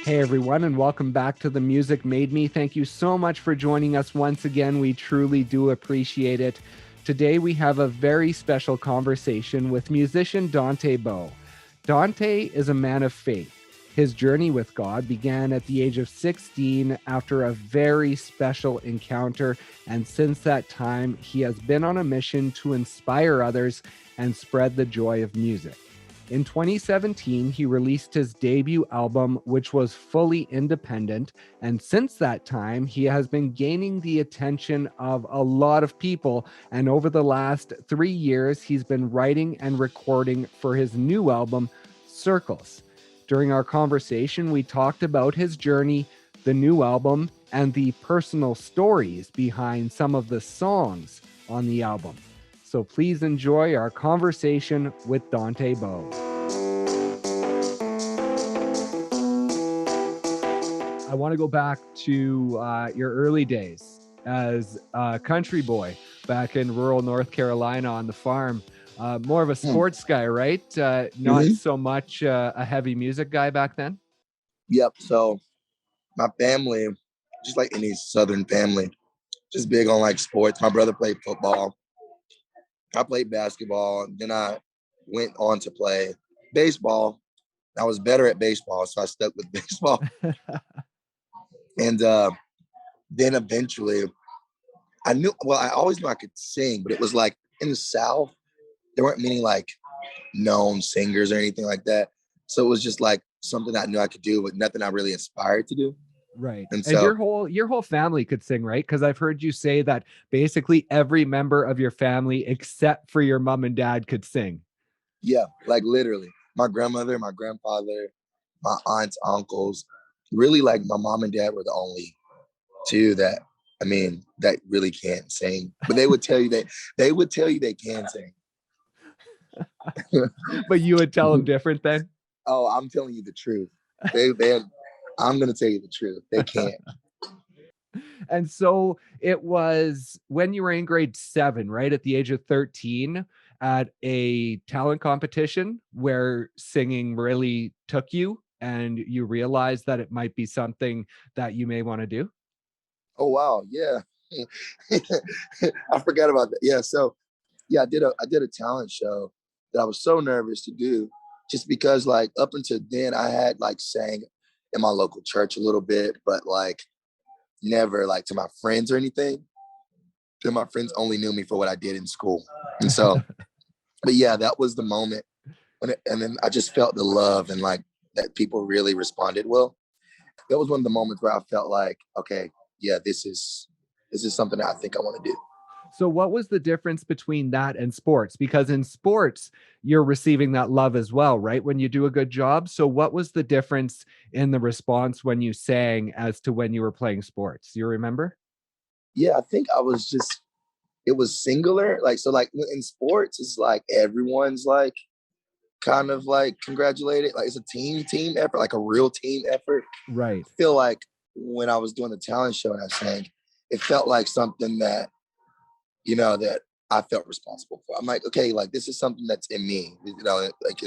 Hey everyone, and welcome back to The Music Made Me. Thank you so much for joining us once again. We truly do appreciate it. Today we have a very special conversation with musician Dante Bowe. Dante is a man of faith. His journey with God began at the age of 16 after a very special encounter, and since that time, he has been on a mission to inspire others and spread the joy of music. In 2017, he released his debut album, which was fully independent. And since that time, he has been gaining the attention of a lot of people. And over the last 3 years, he's been writing and recording for his new album, Circles. During our conversation, we talked about his journey, the new album, and the personal stories behind some of the songs on the album. So please enjoy our conversation with Dante Bowe. I want to go back to your early days as a country boy back in rural North Carolina on the farm. More of a sports guy, right? Not so much a heavy music guy back then? Yep. So my family, just like any Southern family, just big on like sports. My brother played football. I played basketball. Then I went on to play baseball. I was better at baseball, so I stuck with baseball. And then eventually I always knew I could sing, but it was like in the South, there weren't many like known singers or anything like that. So it was just like something I knew I could do, but nothing I really aspired to do. Right. And And so your whole family could sing, right? Because I've heard you say that basically every member of your family, except for your mom and dad, could sing. yeah, like literally my grandmother, my grandfather, my aunts, uncles, really like my mom and dad were the only two that really can't sing. But they would tell you they can sing. But you would tell them different then? Oh, I'm telling you the truth. I'm gonna tell you the truth. They can't. And so it was when you were in grade 7, right? At the age of 13, at a talent competition where singing really took you and you realized that it might be something that you may want to do? Oh wow, yeah. I forgot about that. Yeah, so yeah, I did a talent show that I was so nervous to do just because like up until then I had like sang in my local church a little bit, but like never like to my friends or anything. And my friends only knew me for what I did in school. And so, but yeah, that was the moment and then I just felt the love and like that people really responded well. That was one of the moments where I felt like, okay, yeah, this is something that I think I want to do. So what was the difference between that and sports? Because in sports, you're receiving that love as well, right? When you do a good job. So what was the difference in the response when you sang as to when you were playing sports? You remember? Yeah, I think it was singular. Like, so like in sports, it's like everyone's like kind of like congratulated. Like it's a team effort, like a real team effort. Right. I feel like when I was doing the talent show and I sang, it felt like something that, that I felt responsible for. I'm like, okay, like this is something that's in me, like,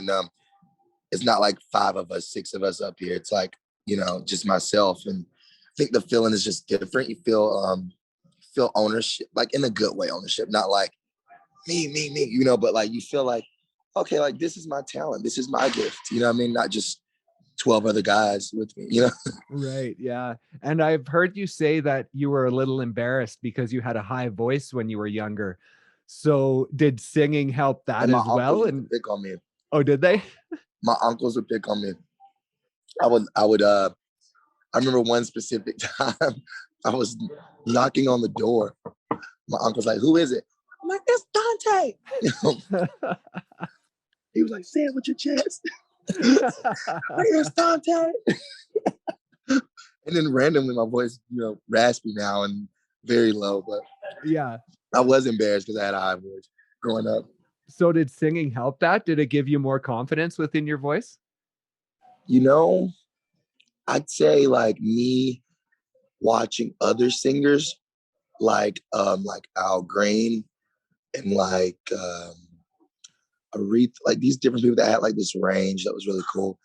it's not like 5 of us, 6 of us up here. It's like, just myself. And I think the feeling is just different. You feel ownership, like in a good way, ownership, not like me, but like you feel like, okay, like this is my talent. This is my gift. You know what I mean? Not just 12 other guys with me. Right. Yeah. And I've heard you say that you were a little embarrassed because you had a high voice when you were younger. So did singing help that And my as uncles well? used to And pick on me. oh, did they? My uncles would pick on me. I remember one specific time I was knocking on the door. My uncle's like, who is it? I'm like, it's Dante. He was like, say it with your chest. It's Dante. And then randomly my voice, raspy now and very low, but Yeah. I was embarrassed because I had a high voice growing up. So did singing help that? Did it give you more confidence within your voice? You know, I'd say like me watching other singers like Al Green and like Aretha, like these different people that had like this range that was really cool.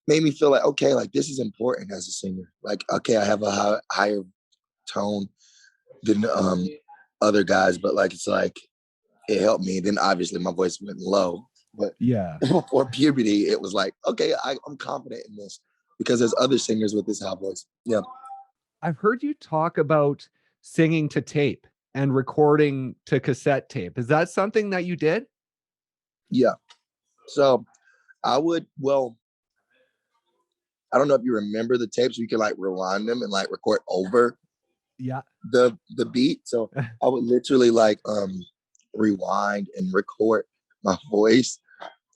made me feel like, okay, like this is important as a singer. Like, okay, I have a higher tone than other guys, but like it's like it helped me. Then obviously my voice went low, but Yeah. before puberty, it was like, okay, I'm confident in this because there's other singers with this high voice. Yeah. I've heard you talk about singing to tape and recording to cassette tape. Is that something that you did? Yeah. So I would, well, I don't know if you remember the tapes. You can like rewind them and like record over Yeah. the beat. So I would literally like rewind and record my voice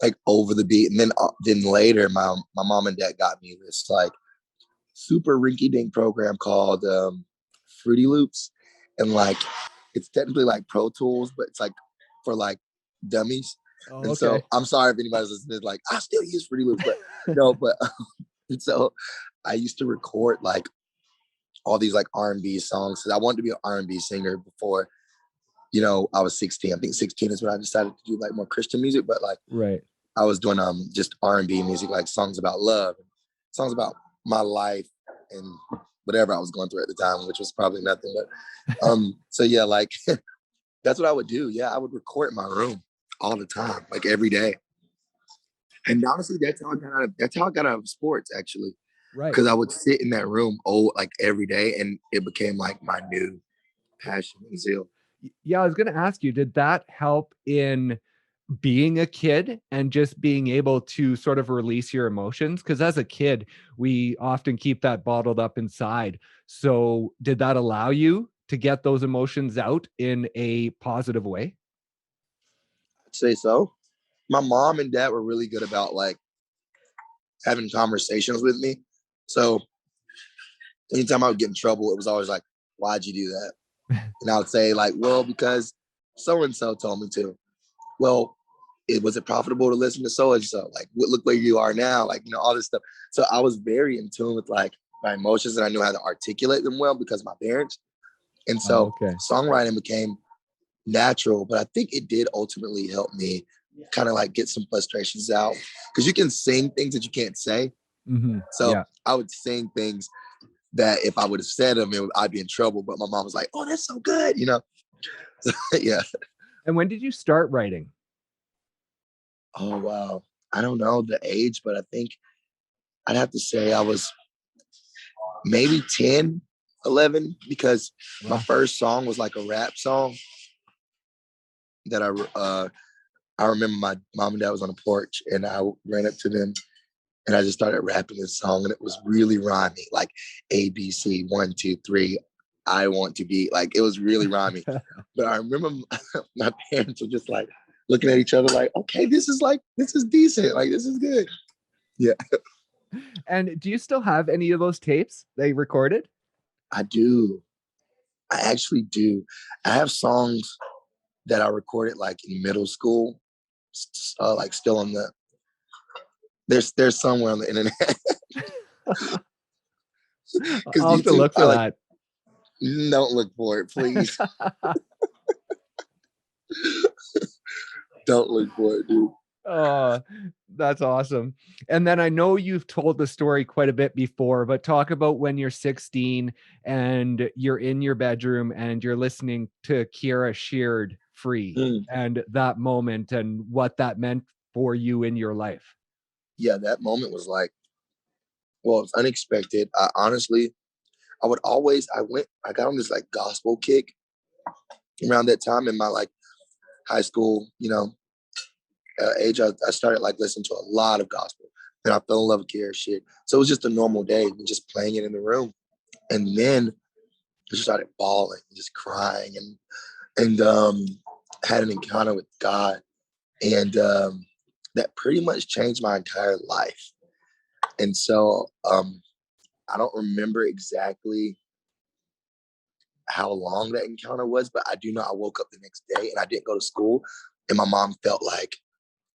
like over the beat. And then later my mom and dad got me this like super rinky dink program called Fruity Loops. And like it's technically like Pro Tools, but it's like for like dummies. Oh, And okay. so I'm sorry if anybody's listening, like I still use Fruity Loops, but no, but and so I used to record like all these like R&B songs. I wanted to be an R&B singer before, you know, I was 16. I think 16 is when I decided to do like more Christian music, but like Right. I was doing just R&B music, like songs about love, songs about my life and whatever I was going through at the time, which was probably nothing. But so yeah, like that's what I would do. Yeah, I would record in my room all the time, like every day. And honestly, that's how I got out of sports actually. Right. Because I would sit in that room like every day and it became like my new passion and zeal. Yeah, I was going to ask you, did that help in being a kid and just being able to sort of release your emotions? Because as a kid, we often keep that bottled up inside. So, did that allow you to get those emotions out in a positive way? I'd say so. My mom and dad were really good about like having conversations with me. So anytime I would get in trouble, it was always like, why'd you do that? And I would say like, well, because so-and-so told me to. Well, was it profitable to listen to so-and-so? Like, look where you are now, like, you know, all this stuff. So I was very in tune with like my emotions and I knew how to articulate them well because of my parents. And Oh, so okay. songwriting became natural, but I think it did ultimately help me kind of like get some frustrations out because you can sing things that you can't say. Mm-hmm. So Yeah. I would sing things that if I would have said them, I'd be in trouble. But my mom was like, "Oh, that's so good," you know. So, yeah. And when did you start writing? Oh wow. I don't know the age, but I think I'd have to say I was maybe 10, 11, because my Wow. first song was like a rap song that I remember my mom and dad was on the porch and I ran up to them and I just started rapping this song and it was really rhyming, like ABC 1, 2, 3. I want to be like it was really rhyming. But I remember my parents were just like looking at each other like, okay, this is decent, like this is good. Yeah, And do you still have any of those tapes they recorded? I do. I actually do. I have songs that I recorded like in middle school, like still on the. There's somewhere on the internet because I'll have to YouTube. look I for like that. don't look for it, please. Don't look for it, dude. Oh, that's awesome. And then I know you've told the story quite a bit before, but talk about when you're 16 and you're in your bedroom and you're listening to Kiera Sheard Free Mm. and that moment and what that meant for you in your life. Yeah, that moment was like, well, it's unexpected. I got on this like gospel kick around that time in my like high school, age. I started like listening to a lot of gospel and I fell in love with Kiera shit. So it was just a normal day, just playing it in the room. And then I just started bawling, just crying and had an encounter with God. And that pretty much changed my entire life. And so I don't remember exactly how long that encounter was, but I do know I woke up the next day and I didn't go to school. And my mom felt like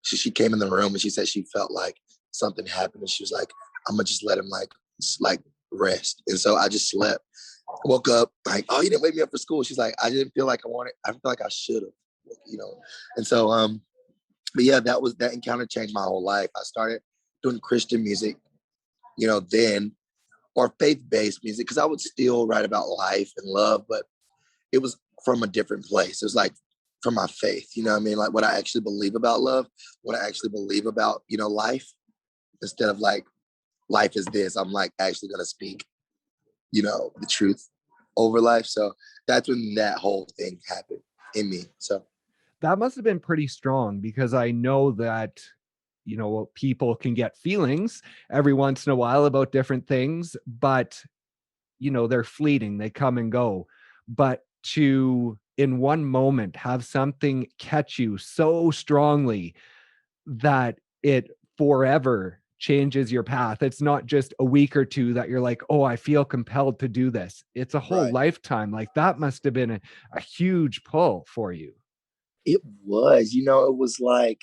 she came in the room and she said she felt like something happened. And she was like, I'm gonna just let him like rest. And so I just slept. Woke up like, oh, you didn't wake me up for school. She's like, I didn't feel like I wanted, I feel like I should have. And so but yeah, that encounter changed my whole life. I started doing Christian music then, or faith-based music, because I would still write about life and love, but it was from a different place. It was like from my faith, you know what I mean? Like what I actually believe about love, what I actually believe about, life, instead of like, life is this. I'm like actually going to speak, the truth over life. So that's when that whole thing happened in me. So That must have been pretty strong, because I know that, people can get feelings every once in a while about different things, but, they're fleeting, they come and go. But to, in one moment, have something catch you so strongly that it forever changes your path. It's not just a week or two that you're like, oh, I feel compelled to do this. It's a whole right. lifetime. Like that must have been a huge pull for you. It was, it was like,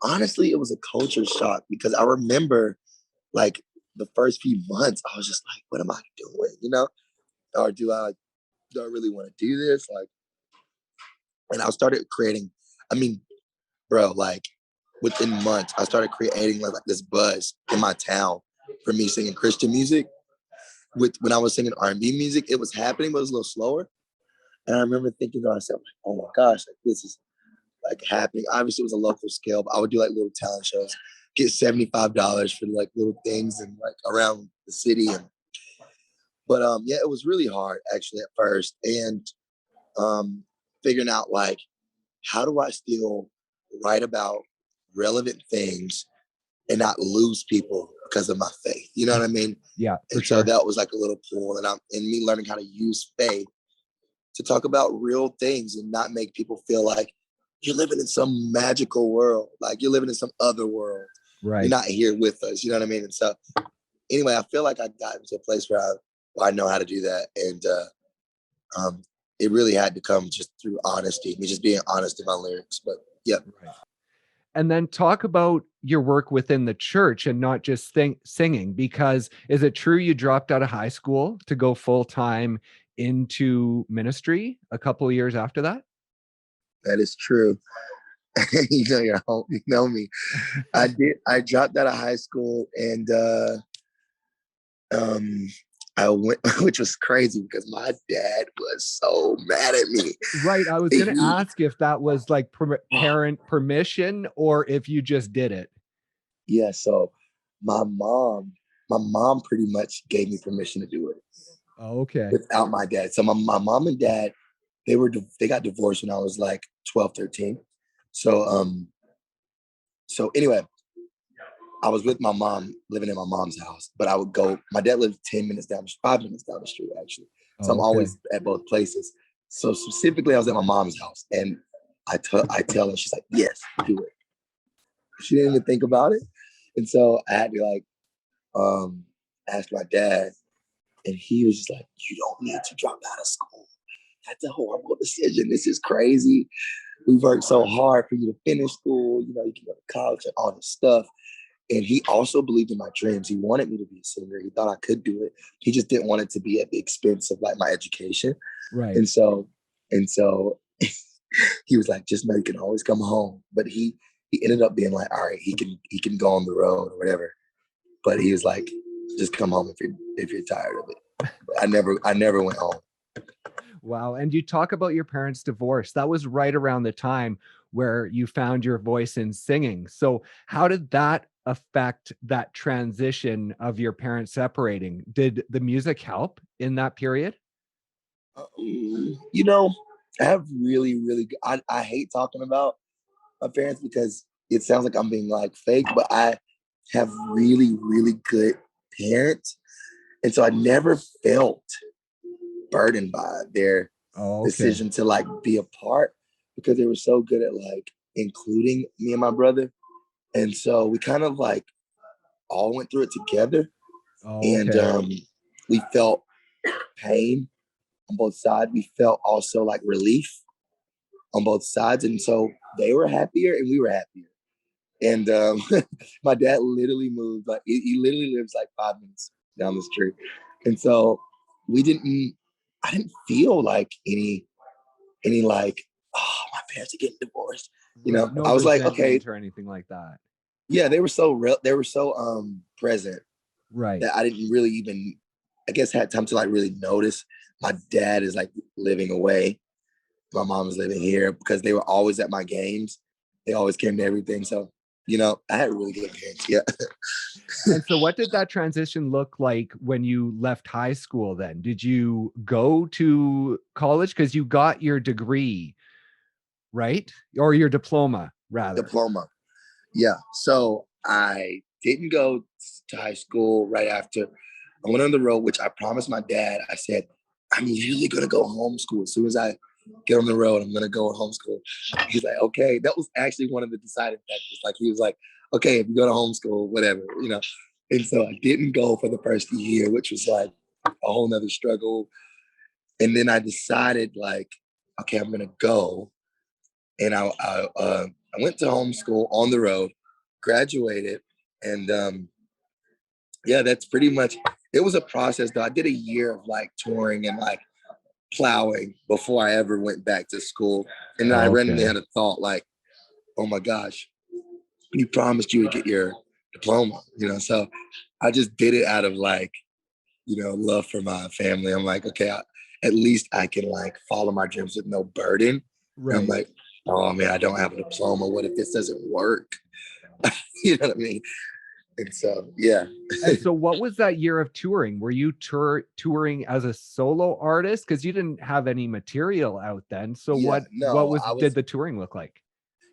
honestly, it was a culture shock, because I remember like the first few months, I was just like, what am I doing? Or do I really want to do this? Like, and I started creating, I mean, bro, like within months, I started creating like this buzz in my town for me singing Christian music. When I was singing R&B music, it was happening, but it was a little slower. And I remember thinking to myself, like, oh my gosh, like this is like happening. Obviously, it was a local scale, but I would do like little talent shows, get $75 for like little things and like around the city. But yeah, it was really hard actually at first, and figuring out like, how do I still write about relevant things and not lose people because of my faith? You know what I mean? Yeah, for And so sure. that was like a little pull, and me learning how to use faith to talk about real things and not make people feel like you're living in some magical world, like you're living in some other world. You're Right. not here with us. You know what I mean? And so anyway, I feel like I got into a place where I know how to do that. And um, it really had to come just through honesty, me just being honest in my lyrics. But yeah. Right. And then talk about your work within the church and not just singing, because is it true you dropped out of high school to go full time into ministry a couple of years after that? That is true. Your home, you know me. I did. I dropped out of high school, and um, I went, which was crazy because my dad was so mad at me. Right. I was going to He, ask if that was like parent permission or if you just did it. yeah. So my mom, my mom pretty much gave me permission to do it Okay. without my dad. So my mom and dad, they got divorced when I was like 12, 13. So so anyway, I was with my mom, living in my mom's house, but I would go, my dad lived 10 minutes down, 5 minutes down the street, actually. So I'm Okay. always at both places. So specifically, I was at my mom's house, and I tell her, she's like, yes, do it. She didn't even think about it. And so I had to like ask my dad, and he was just like, you don't need to drop out of school. That's a horrible decision. This is crazy. We worked so hard for you to finish school. You can go to college and all this stuff. And he also believed in my dreams. He wanted me to be a singer. He thought I could do it. He just didn't want it to be at the expense of like my education. Right. And so he was like, just know you can always come home. But he ended up being like, all right, he can go on the road or whatever. But he was like, just come home if you're tired of it. But I never went home. Wow. And you talk about your parents' divorce. That was right around the time where you found your voice in singing. So, how did that affect that transition of your parents separating? Did the music help in that period? You know, I have really, really good, I hate talking about my parents because it sounds like I'm being like fake, but I have really, really good parents. And so I never felt burdened by their Oh, okay. decision to like be a part, because they were so good at like including me and my brother. And so we kind of like all went through it together. Oh, And okay. we felt pain on both sides. We felt also like relief on both sides. And so they were happier and we were happier. And my dad literally moved, like he literally lives like 5 minutes down the street. And so we didn't, I didn't feel like any like, oh, my parents are getting divorced. Right. No I was like, okay, resentment or anything like that. yeah, they were so real, they were so present Right. that I didn't really even, I guess, had time to like really notice. My dad is like living away. My mom is living here because they were always at my games. They always came to everything. So, I had really good parents. Yeah. And so what did that transition look like when you left high school then? Did you go to college? Because you got your degree, right? Or your diploma, rather. Diploma. Yeah. So I didn't go to high school right after. I went on the road, which I promised my dad. I said, I'm usually going to go homeschool. As soon as I get on the road, I'm going to go and homeschool. He's like, okay. That was actually one of the deciding factors. Like, he was like, okay, if you go to homeschool, whatever. And so I didn't go for the first year, which was like a whole nother struggle. And then I decided, like, okay, I'm going to go. And I went to homeschool on the road, graduated, and yeah, that's pretty much. It was a process though. I did a year of like touring and like plowing before I ever went back to school, and then I randomly Okay. had a thought like, oh my gosh, you promised you would get your diploma. So I just did it out of like love for my family. I'm like, okay, at least I can like follow my dreams with no burden. And I'm Right. like, oh man, I don't have a diploma. What if this doesn't work? You know what I mean? And so, yeah. And so what was that year of touring? Were you touring as a solo artist? Because you didn't have any material out then. So Yeah, what no, did the touring look like?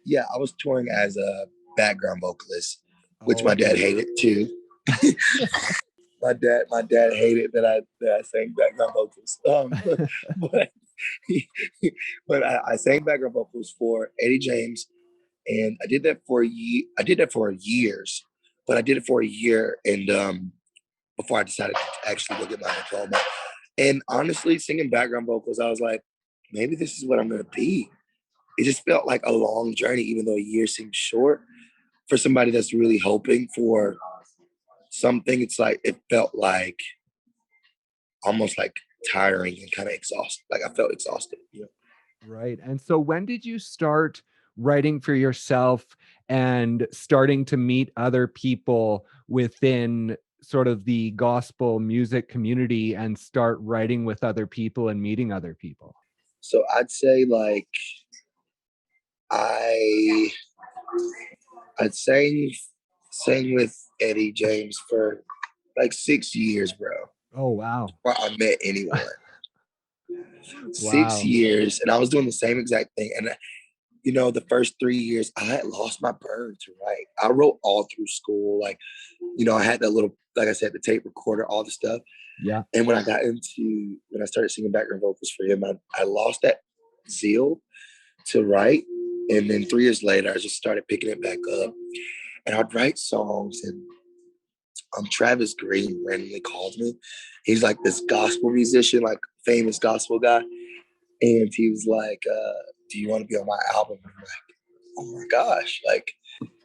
I was touring as a background vocalist, which Oh, my dad okay. hated too. My dad hated that I sang background vocals. But but I sang background vocals for Eddie James, and I did that for a year. I did that for years, but I did it for a year, and before I decided to actually go get my diploma. And honestly, singing background vocals, I was like, maybe this is what I'm gonna be. It just felt like a long journey, even though a year seems short. For somebody that's really hoping for something, it's like it felt like almost like tiring and kind of exhausted. Like I felt exhausted. Right. And so when did you start writing for yourself and starting to meet other people within sort of the gospel music community and start writing with other people and meeting other people? So I'd say like I I'd sang with Eddie James for like 6 years, bro. Oh, wow. Before I met anyone. six Wow. years, and I was doing the same exact thing. And the first 3 years, I had lost my burn to write. I wrote all through school. Like, I had that little, like I said, the tape recorder, all the stuff. Yeah. And when I started singing background vocals for him, I lost that zeal to write. And then 3 years later, I just started picking it back up. And I'd write songs. And Travis Green randomly called me. He's like this gospel musician, like famous gospel guy. And he was like, do you want to be on my album? And I'm like, oh my gosh. Like,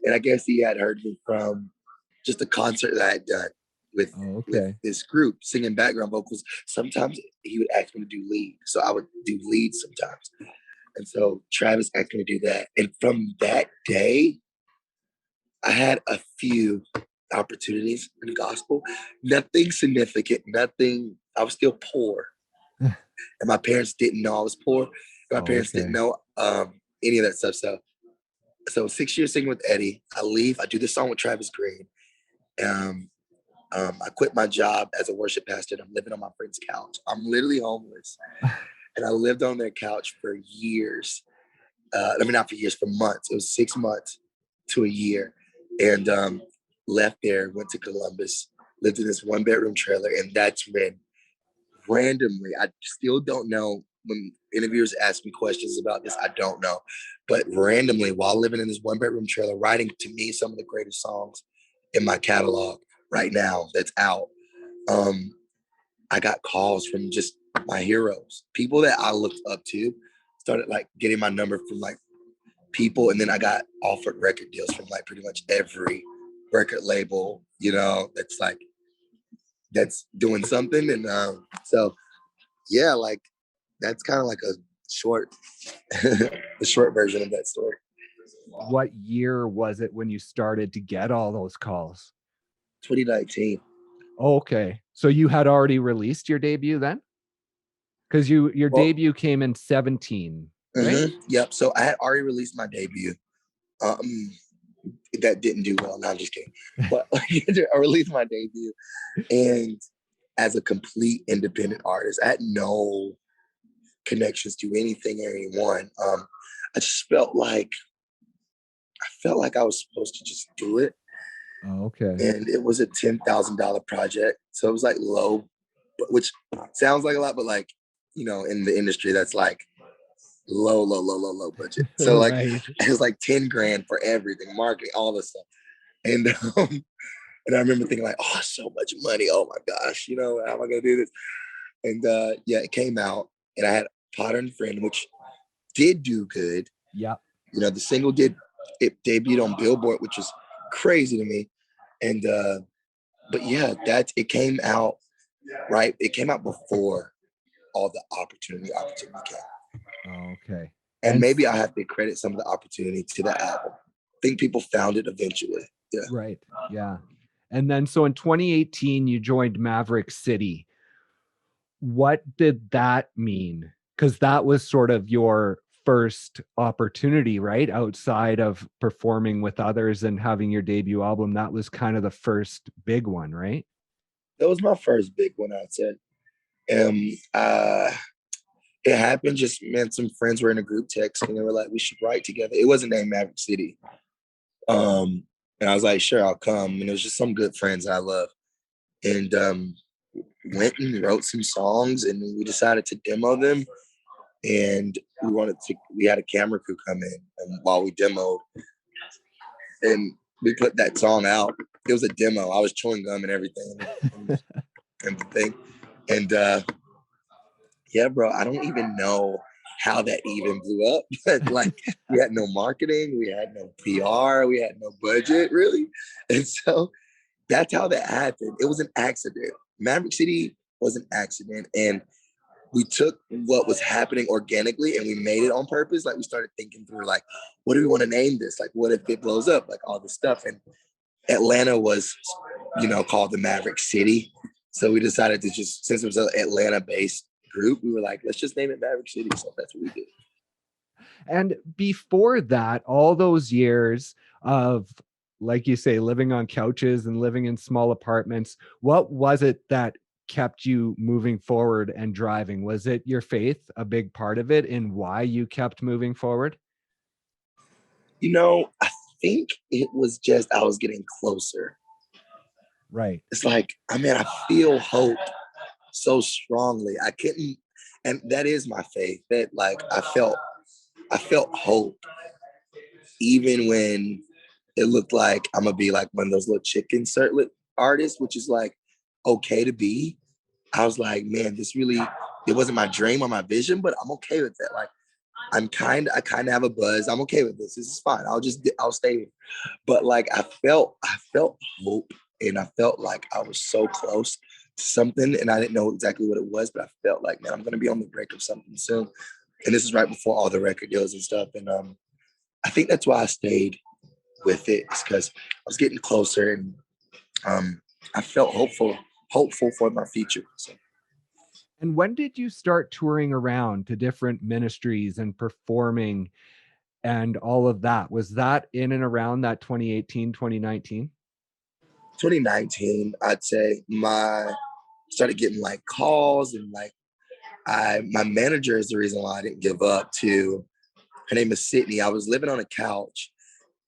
and I guess he had heard me from just a concert that I had done with Oh, with okay. this group singing background vocals. Sometimes he would ask me to do lead. So I would do lead sometimes. And so Travis asked me to do that. And from that day, I had a few opportunities in the gospel. Nothing significant, nothing. I was still poor. And my parents didn't know I was poor. My Oh, parents didn't okay. know any of that stuff. So 6 years singing with Eddie. I leave. I do this song with Travis Green. Um, I quit my job as a worship pastor. And I'm living on my friend's couch. I'm literally homeless, and I lived on their couch for years. Not for years, for months. It was 6 months to a year, and left there. Went to Columbus. Lived in this one-bedroom trailer, and that's when randomly, I still don't know when interviewers ask me questions about this, I don't know. But randomly, while living in this one-bedroom trailer, writing to me some of the greatest songs in my catalog right now that's out, um, I got calls from just my heroes, people that I looked up to, started like getting my number from like people, and then I got offered record deals from like pretty much every record label, that's doing something. And so yeah, like that's kind of like a short, the short version of that story. What year was it when you started to get all those calls? 2019. Okay. So you had already released your debut then? Because your Well, debut came in 17, right? yep. So I had already released my debut. Um, that didn't do well. No, I'm just kidding. But I released my debut, and as a complete independent artist, I had no connections to anything or anyone. I just felt like I was supposed to just do it, Oh, okay. and it was a $10,000 project, so it was like low, which sounds like a lot, but like in the industry, that's like low budget. So like Right. it was like 10 grand for everything, marketing, all this stuff, and and I remember thinking like, oh, so much money. Oh my gosh, how am I gonna do this? And yeah, it came out, and I had Potter and Friend, which did do good. Yep. The single it debuted on Billboard, which is crazy to me. And but yeah, it came out right. It came out before all the opportunity came. Oh, okay. And maybe I have to credit some of the opportunity to that album. I think people found it eventually. Yeah. Right. Yeah. And then so in 2018, you joined Maverick City. What did that mean? Because that was sort of your first opportunity, right? Outside of performing with others and having your debut album, that was kind of the first big one, right? That was my first big one, I'd say. It happened just, man, some friends were in a group text and they were like, we should write together. It wasn't named Maverick City. And I was like, sure, I'll come. And it was just some good friends I love. And went and wrote some songs, and we decided to demo them. And we had a camera crew come in and while we demoed, and we put that song out. It was a demo. I was chewing gum and everything and the thing. And yeah, bro, I don't even know how that even blew up. But like, we had no marketing, we had no PR, we had no budget really. And so that's how that happened. It was an accident. Maverick City was an accident. And we took what was happening organically and we made it on purpose. Like, we started thinking through, like, what do we want to name this? Like, what if it blows up? Like, all this stuff. And Atlanta was, called the Maverick City. So we decided to just, since it was an Atlanta based group, we were like, let's just name it Maverick City. So that's what we did. And before that, all those years of, like you say, living on couches and living in small apartments, what was it that kept you moving forward and driving? Was it your faith, a big part of it, in why you kept moving forward? I think it was just I was getting closer. Right. It's like, I feel hope so strongly. I couldn't, and that is my faith. That, like, I felt hope even when it looked like I'm gonna be like one of those little chicken circlet artists, which is like okay to be. I was like, man, it wasn't my dream or my vision, but I'm okay with that. Like, I kind of have a buzz. I'm okay with this. This is fine. I'll stay here. But like, I felt hope, and I felt like I was so close to something, and I didn't know exactly what it was, but I felt like, man, I'm gonna be on the brink of something soon. And this is right before all the record deals and stuff. And I think that's why I stayed with it, is because I was getting closer, and I felt hopeful for my future. So. And when did you start touring around to different ministries and performing and all of that? Was that in and around that 2018, 2019? 2019, I'd say my started getting like calls, and like my manager is the reason why I didn't give up too. Her name is Sydney. I was living on a couch,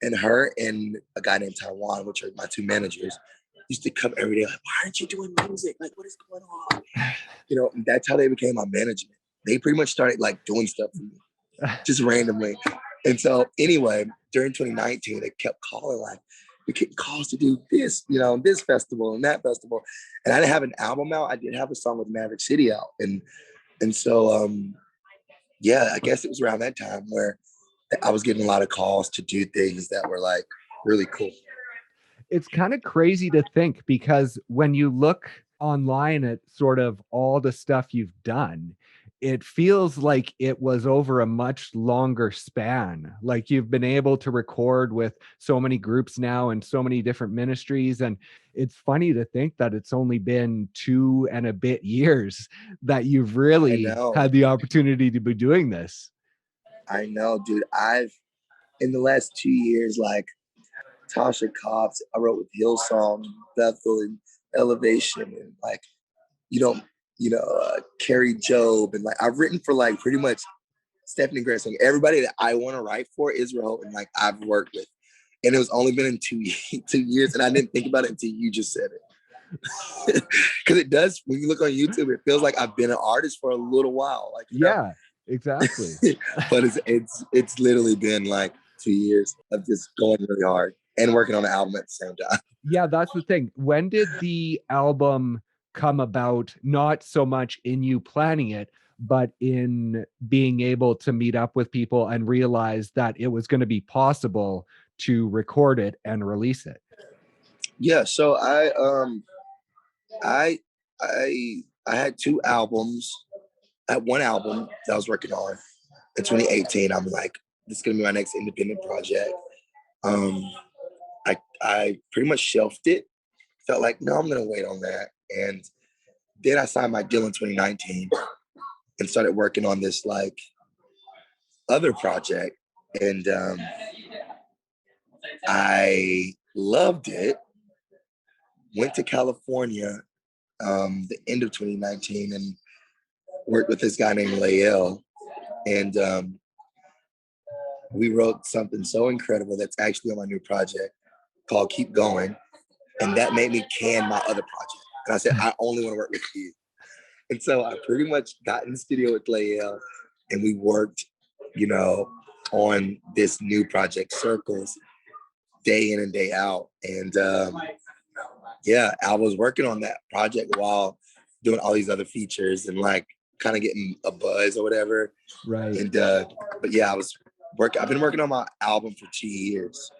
and her and a guy named Taiwan, which are my two managers, used to come every day like, why aren't you doing music? Like, what is going on? And that's how they became my management. They pretty much started like doing stuff for me just randomly. And so anyway, during 2019, they kept calling, like, we getting calls to do this, this festival and that festival. And I didn't have an album out. I did have a song with Maverick City out. And so yeah, I guess it was around that time where I was getting a lot of calls to do things that were like really cool. It's kind of crazy to think, because when you look online at sort of all the stuff you've done, it feels like it was over a much longer span. Like you've been able to record with so many groups now and so many different ministries. And it's funny to think that it's only been 2 and a bit years that you've I really know. had the opportunity to be doing this. I know, dude. I've in the last 2 years, like Tasha Cobbs, I wrote with Hillsong, Bethel, and Elevation, and like you know, Carrie Job, and like I've written for like pretty much Stephanie Grayson, everybody that I want to write for Israel, and like I've worked with, and it was only been in 2 years, and I didn't think about it until you just said it, because it does. When you look on YouTube, it feels like I've been an artist for a little while, like Yeah, exactly. but it's literally been like 2 years of just going really hard and working on the album at the same time. Yeah, that's the thing. When did the album come about? Not so much in you planning it, but in being able to meet up with people and realize that it was going to be possible to record it and release it. Yeah, so I I had 2 albums. I had one album that I was working on in 2018. I'm like, this is gonna be my next independent project. Um, I pretty much shelved it. Felt like, no, I'm gonna wait on that. And then I signed my deal in 2019 and started working on this like other project. And I loved it. Went to California the end of 2019 and worked with this guy named Lael. And we wrote something so incredible that's actually on my new project called Keep Going. And that made me can my other project. And I said, I only want to work with you. And so I pretty much got in the studio with Lael and we worked, on this new project, Circles, day in and day out. And yeah, I was working on that project while doing all these other features and like kind of getting a buzz or whatever. Right. And but yeah, I've been working on my album for 2 years.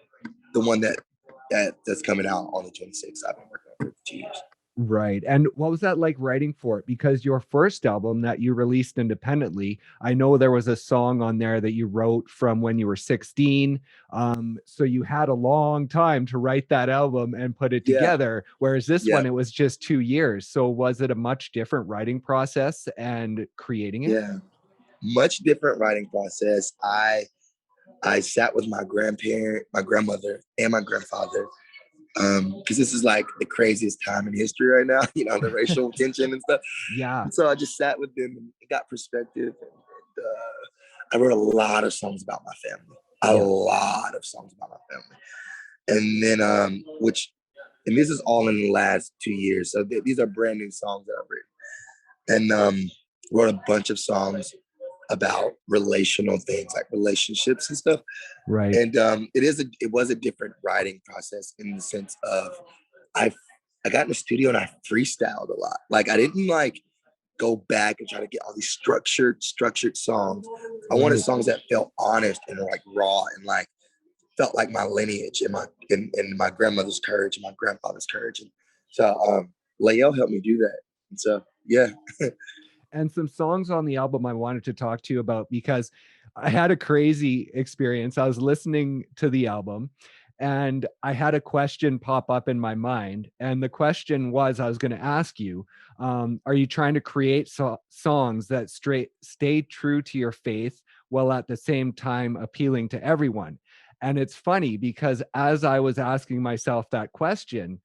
The one that's coming out on the 26th. I've been working on it for 2 years. Right. And what was that like writing for it? Because your first album that you released independently, I know there was a song on there that you wrote from when you were 16. So you had a long time to write that album and put it Yeah, together. Whereas this yeah, one, it was just 2 years. So was it a much different writing process and creating it? yeah. Much different writing process. I sat with my grandmother, and my grandfather, because this is like the craziest time in history right now, the racial tension and stuff. Yeah. And so I just sat with them and got perspective. And I wrote a lot of songs about my family, a Yeah. lot of songs about my family. And then, and this is all in the last 2 years. So these are brand new songs that I've written. And wrote a bunch of songs about relational things like relationships and stuff. Right. And it was a different writing process in the sense of I I got in the studio and I freestyled a lot. Like I didn't like go back and try to get all these structured songs. I wanted Right. songs that felt honest and like raw and like felt like my lineage and my grandmother's courage and my grandfather's courage. And so Lael helped me do that. And so yeah. And some songs on the album I wanted to talk to you about because I had a crazy experience. I was listening to the album and I had a question pop up in my mind. And the question was I was going to ask you, are you trying to create songs that stay true to your faith while at the same time appealing to everyone? And it's funny because as I was asking myself that question,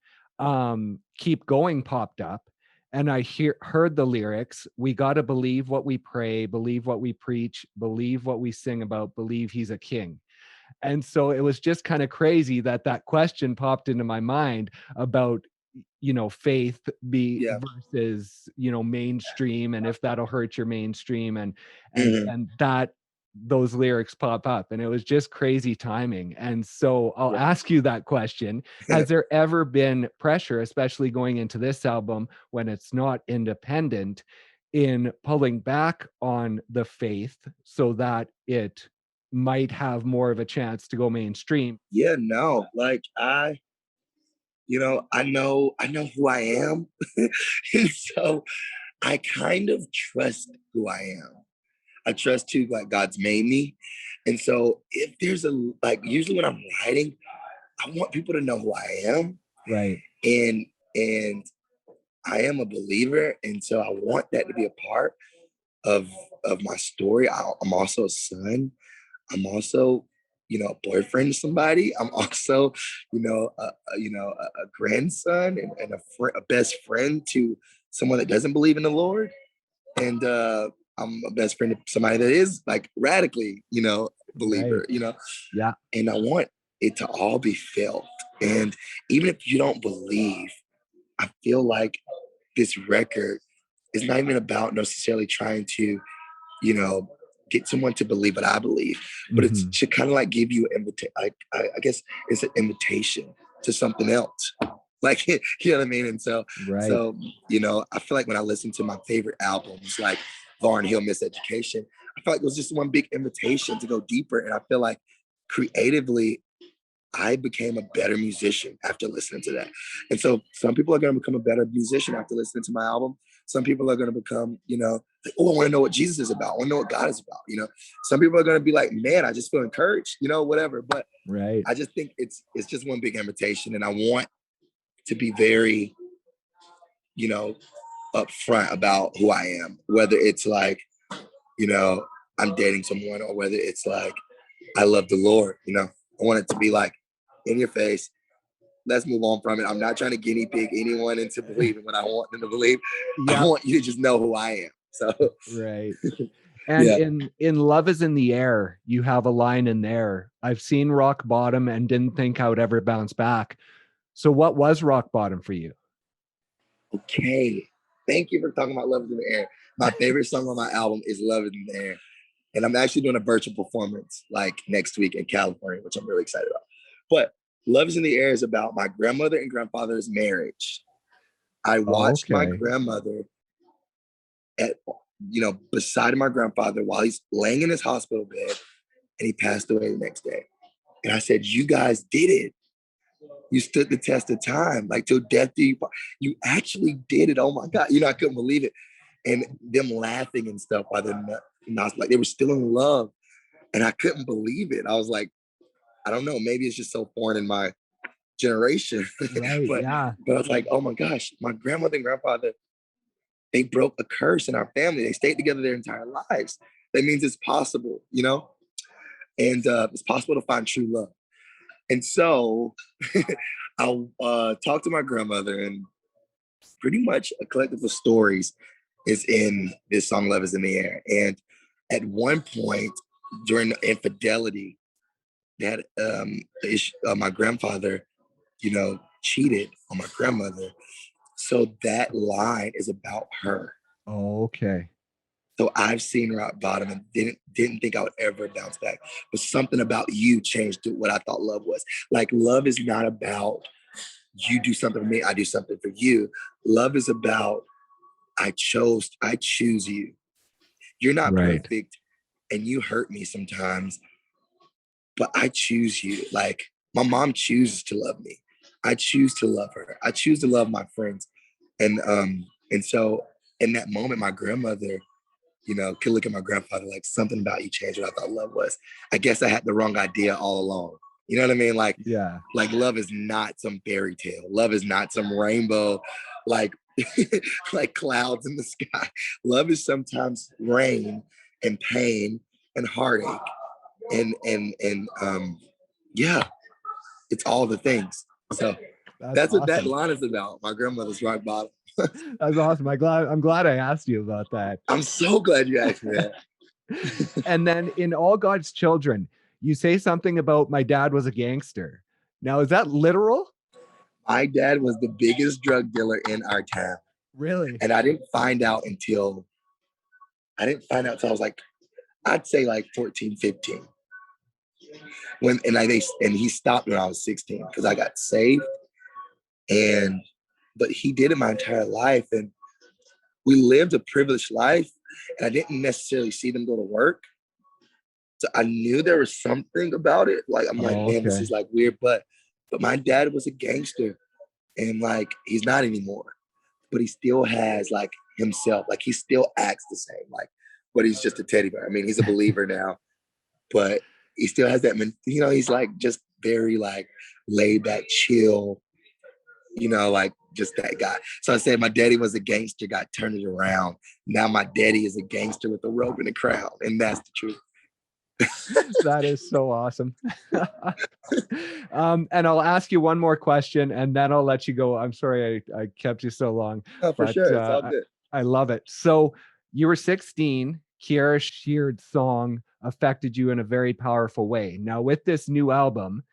Keep Going popped up and I heard the lyrics. We got to believe what we pray, believe what we preach, believe what we sing about, believe he's a king. And so it was just kind of crazy that that question popped into my mind about faith be Yeah. versus mainstream, and if that'll hurt your mainstream, and Mhm. that those lyrics pop up, and it was just crazy timing. And so I'll Yeah. ask you that question: has there ever been pressure, especially going into this album when it's not independent, in pulling back on the faith so that it might have more of a chance to go mainstream? Yeah, no. Like I know who I am. And so I kind of trust who I am. I trust who like God's made me. And so if there's like usually when I'm writing, I want people to know who I am. Right. And and I am a believer. And so I want that to be a part of my story. I'm also a son. I'm also, a boyfriend to somebody. I'm also, a grandson and a best friend to someone that doesn't believe in the Lord. And I'm a best friend to somebody that is like radically, Right. believer, Yeah. and I want it to all be felt. And even if you don't believe, I feel like this record is not even about necessarily trying to, you know, get someone to believe what I believe, but it's Hmm. to kind of like give you an invitation. I guess it's an invitation to something else. Like, you know what I mean? And so, Right. so, I feel like when I listen to my favorite albums, like Lauryn Hill, Miseducation, I feel like it was just one big invitation to go deeper. And I feel like creatively, I became a better musician after listening to that. And so some people are going to become a better musician after listening to my album. Some people are going to become, like, oh, I want to know what Jesus is about. I want to know what God is about. Some people are going to be like, man, I just feel encouraged, whatever. But Right. I just think it's just one big invitation. And I want to be very, upfront about who I am, whether it's like, you know, I'm dating someone or whether it's like, I love the Lord, I want it to be like in your face. Let's move on from it. I'm not trying to guinea pig anyone into believing what I want them to believe. I Yep. want you to just know who I am. So Right. And yeah. in Love is in the Air, you have a line in there. I've seen rock bottom and didn't think I would ever bounce back. So what was rock bottom for you? Okay. Thank you for talking about Love is in the Air. My favorite song on my album is Love is in the Air. And I'm actually doing a virtual performance like next week in California, which I'm really excited about. But Love is in the Air is about my grandmother and grandfather's marriage. I watched my Okay. grandmother at, beside my grandfather while he's laying in his hospital bed and he passed away the next day. And I said, you guys did it. You stood the test of time. Like till death do you part. You actually did it. Oh my God. I couldn't believe it. And them laughing and stuff while they're not, like they were still in love. And I couldn't believe it. I was like, I don't know, maybe it's just so foreign in my generation. Right. but Yeah. but I was like, oh my gosh, my grandmother and grandfather, they broke a curse in our family. They stayed together their entire lives. That means it's possible, and it's possible to find true love. And so I'll talk to my grandmother, and pretty much a collective of stories is in this song, Love is in the Air. And at one point during the infidelity, that my grandfather, cheated on my grandmother. So that line is about her. Okay. So I've seen rock bottom and didn't think I would ever bounce back. But something about you changed what I thought love was. Like love is not about you do something for me, I do something for you. Love is about I choose you. You're not Right. perfect and you hurt me sometimes, but I choose you. Like my mom chooses to love me. I choose to love her. I choose to love my friends. And so in that moment, my grandmother, could look at my grandfather like something about you changed what I thought love was. I guess I had the wrong idea all along. You know what I mean? Yeah. Like love is not some fairy tale. Love is not some rainbow, like like clouds in the sky. Love is sometimes rain and pain and heartache and yeah, it's all the things. So That's that's what that awesome. line is about. My grandmother's rock bottom. That's awesome. I'm glad I asked you about that. I'm so glad you asked me that. And then in All God's Children, you say something about my dad was a gangster. Now, is that literal? My dad was the biggest drug dealer in our town. Really? And I didn't find out until I was like, I'd say like 14, 15. And he stopped when I was 16 because I got saved. And but he did it my entire life. And we lived a privileged life. And I didn't necessarily see them go to work. So I knew there was something about it. Like I'm like, Oh, man, this is okay. like weird. But my dad was a gangster. And like he's not anymore. But he still has like himself. Like he still acts the same, like, but he's just a teddy bear. I mean, he's a believer now, but he still has that, he's like just very like laid back, chill, like just that guy. So I said my daddy was a gangster, got turned it around. Now my daddy is a gangster with a rope and a crown, and that's the truth. That is so awesome. And I'll ask you one more question and then I'll let you go. I'm sorry I kept you so long. Oh, for But sure. It's all good. I love it. So you were 16. Kiara Sheard's song affected you in a very powerful way. Now, with this new album,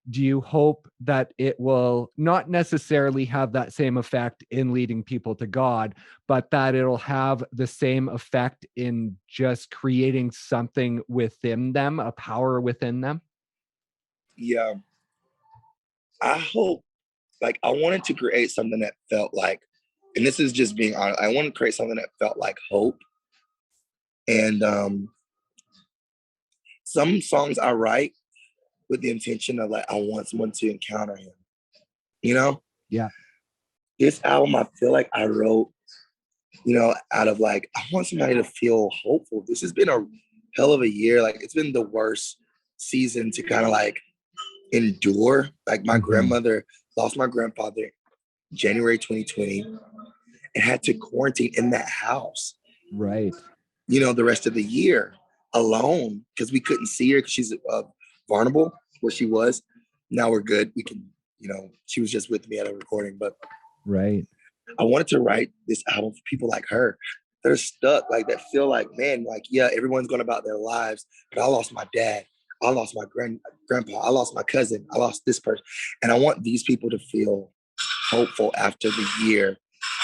do you hope that it will not necessarily have that same effect in leading people to God, but that it'll have the same effect in just creating something within them, a power within them? Yeah. I hope, like, I wanted to create something that felt like, and this is just being honest, I want to create something that felt like hope. And some songs I write with the intention of like, I want someone to encounter him, Yeah. This album, I feel like I wrote, out of like, I want somebody to feel hopeful. This has been a hell of a year. Like, it's been the worst season to kind of like endure. Like, my grandmother lost my grandfather January 2020 and had to quarantine in that house. Right. The rest of the year alone because we couldn't see her because she's vulnerable where she was. Now we're good. We can, she was just with me at a recording, but right. I wanted to write this album for people like her. They're stuck, like that feel like, man, like, yeah, everyone's going about their lives, but I lost my dad. I lost my grandpa. I lost my cousin. I lost this person. And I want these people to feel hopeful after the year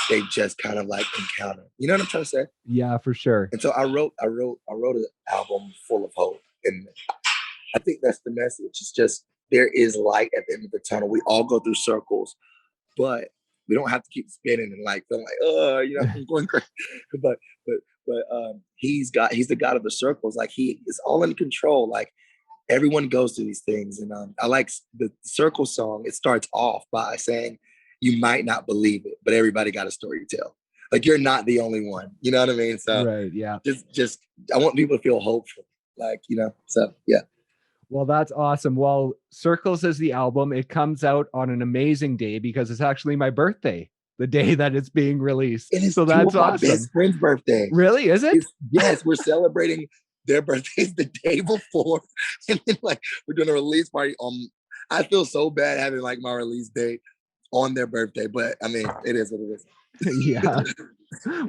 they just kind of like encountered. You know what I'm trying to say? Yeah, for sure. And so I wrote an album full of hope. And I think that's the message. It's just, there is light at the end of the tunnel. We all go through circles, but we don't have to keep spinning and like feeling like, I'm going crazy. But he's the God of the circles. Like, he is all in control. Like, everyone goes through these things. And I like the circle song. It starts off by saying, you might not believe it, but everybody got a story to tell. Like, you're not the only one. You know what I mean? So right, yeah. Just I want people to feel hopeful. Like, so yeah. Well, that's awesome. Well, Circles is the album. It comes out on an amazing day because it's actually my birthday, the day that it's being released. And it's so that's my awesome. best friend's birthday. Really? Is it? Yes, we're celebrating their birthdays the day before. And then like we're doing a release party on. I feel so bad having like my release date on their birthday, but I mean, it is what it is. Yeah.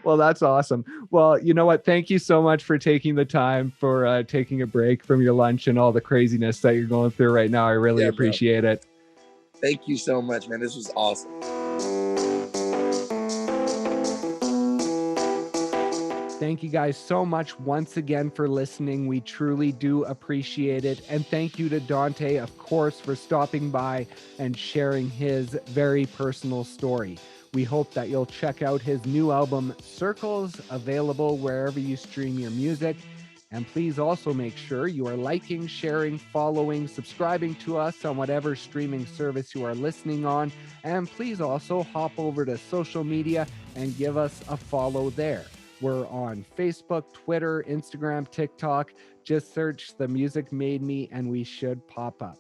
Well, that's awesome. Well, you know what? Thank you so much for taking the time for taking a break from your lunch and all the craziness that you're going through right now. I really appreciate it. Thank you so much, man. This was awesome. Thank you guys so much once again for listening. We truly do appreciate it. And thank you to Dante, of course, for stopping by and sharing his very personal story. We hope that you'll check out his new album, Circles, available wherever you stream your music. And please also make sure you are liking, sharing, following, subscribing to us on whatever streaming service you are listening on. And please also hop over to social media and give us a follow there. We're on Facebook, Twitter, Instagram, TikTok. Just search The Music Made Me and we should pop up.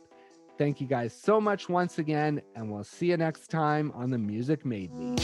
Thank you guys so much once again, and we'll see you next time on The Music Made Me.